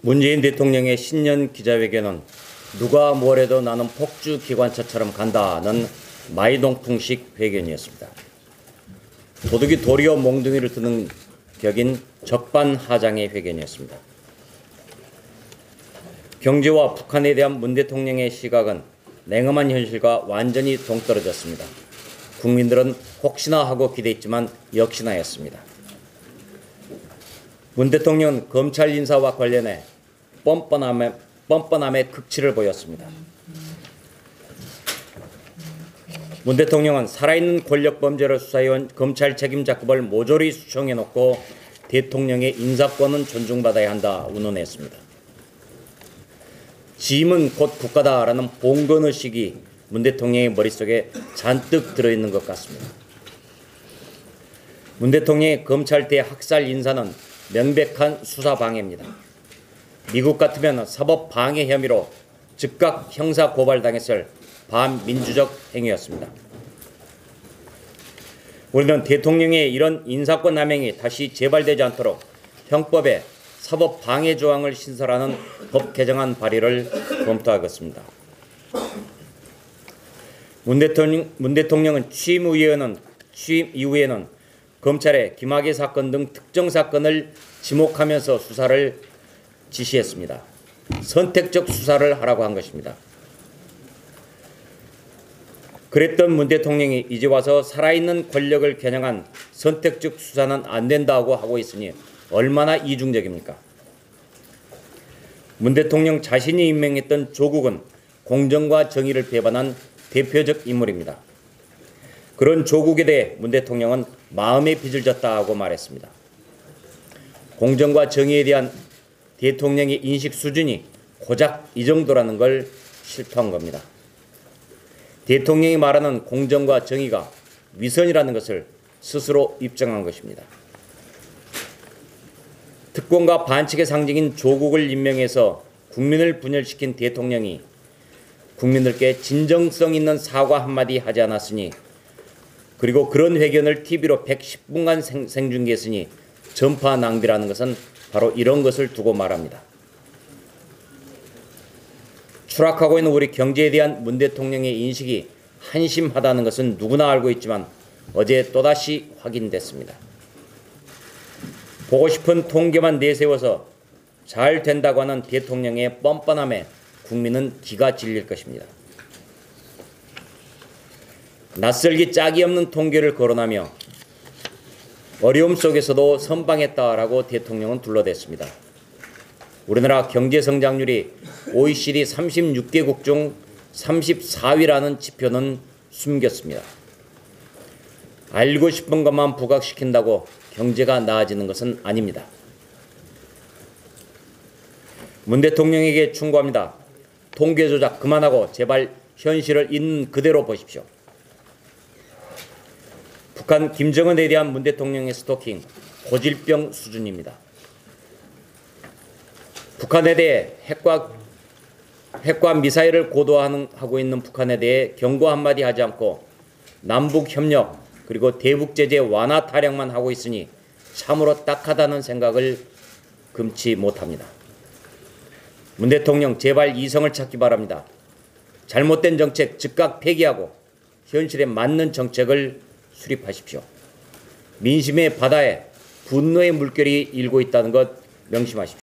문재인 대통령의 신년 기자회견은 누가 뭐래도 나는 폭주 기관차처럼 간다는 마이동풍식 회견이었습니다. 도둑이 도리어 몽둥이를 드는 격인 적반하장의 회견이었습니다. 경제와 북한에 대한 문 대통령의 시각은 냉엄한 현실과 완전히 동떨어졌습니다. 국민들은 혹시나 하고 기대했지만 역시나였습니다. 문 대통령은 검찰 인사와 관련해 뻔뻔함의 극치를 보였습니다. 문 대통령은 살아있는 권력 범죄를 수사해온 검찰 책임자급을 모조리 수청해놓고 대통령의 인사권은 존중받아야 한다 운운했습니다. 짐은 곧 국가다라는 봉건의식이 문 대통령의 머릿속에 잔뜩 들어있는 것 같습니다. 문 대통령의 검찰대 학살 인사는 명백한 수사방해입니다. 미국 같으면 사법방해 혐의로 즉각 형사고발당했을 반민주적 행위였습니다. 우리는 대통령의 이런 인사권 남용이 다시 재발되지 않도록 형법에 사법방해 조항을 신설하는 법 개정안 발의를 검토하겠습니다. 문 대통령은 취임 이후에는 검찰의 김학의 사건 등 특정 사건을 지목하면서 수사를 지시했습니다. 선택적 수사를 하라고 한 것입니다. 그랬던 문 대통령이 이제 와서 살아있는 권력을 겨냥한 선택적 수사는 안 된다고 하고 있으니 얼마나 이중적입니까? 문 대통령 자신이 임명했던 조국은 공정과 정의를 배반한 대표적 인물입니다. 그런 조국에 대해 문 대통령은 마음의 빚을 졌다고 말했습니다. 공정과 정의에 대한 대통령의 인식 수준이 고작 이 정도라는 걸 실토한 겁니다. 대통령이 말하는 공정과 정의가 위선이라는 것을 스스로 입증한 것입니다. 특권과 반칙의 상징인 조국을 임명해서 국민을 분열시킨 대통령이 국민들께 진정성 있는 사과 한마디 하지 않았으니, 그리고 그런 회견을 TV로 110분간 생중계했으니 전파 낭비라는 것은 바로 이런 것을 두고 말합니다. 추락하고 있는 우리 경제에 대한 문 대통령의 인식이 한심하다는 것은 누구나 알고 있지만 어제 또다시 확인됐습니다. 보고 싶은 통계만 내세워서 잘 된다고 하는 대통령의 뻔뻔함에 국민은 기가 질릴 것입니다. 낯설기 짝이 없는 통계를 거론하며 어려움 속에서도 선방했다라고 대통령은 둘러댔습니다. 우리나라 경제성장률이 OECD 36개국 중 34위라는 지표는 숨겼습니다. 알고 싶은 것만 부각시킨다고 경제가 나아지는 것은 아닙니다. 문 대통령에게 충고합니다. 통계 조작 그만하고 제발 현실을 있는 그대로 보십시오. 북한 김정은에 대한 문 대통령의 스토킹 고질병 수준입니다. 북한에 대해 핵과 미사일을 고도화하고 있는 북한에 대해 경고 한마디 하지 않고 남북협력 그리고 대북제재 완화 타령만 하고 있으니 참으로 딱하다는 생각을 금치 못합니다. 문 대통령 제발 이성을 찾기 바랍니다. 잘못된 정책 즉각 폐기하고 현실에 맞는 정책을 수립하십시오. 민심의 바다에 분노의 물결이 일고 있다는 것 명심하십시오.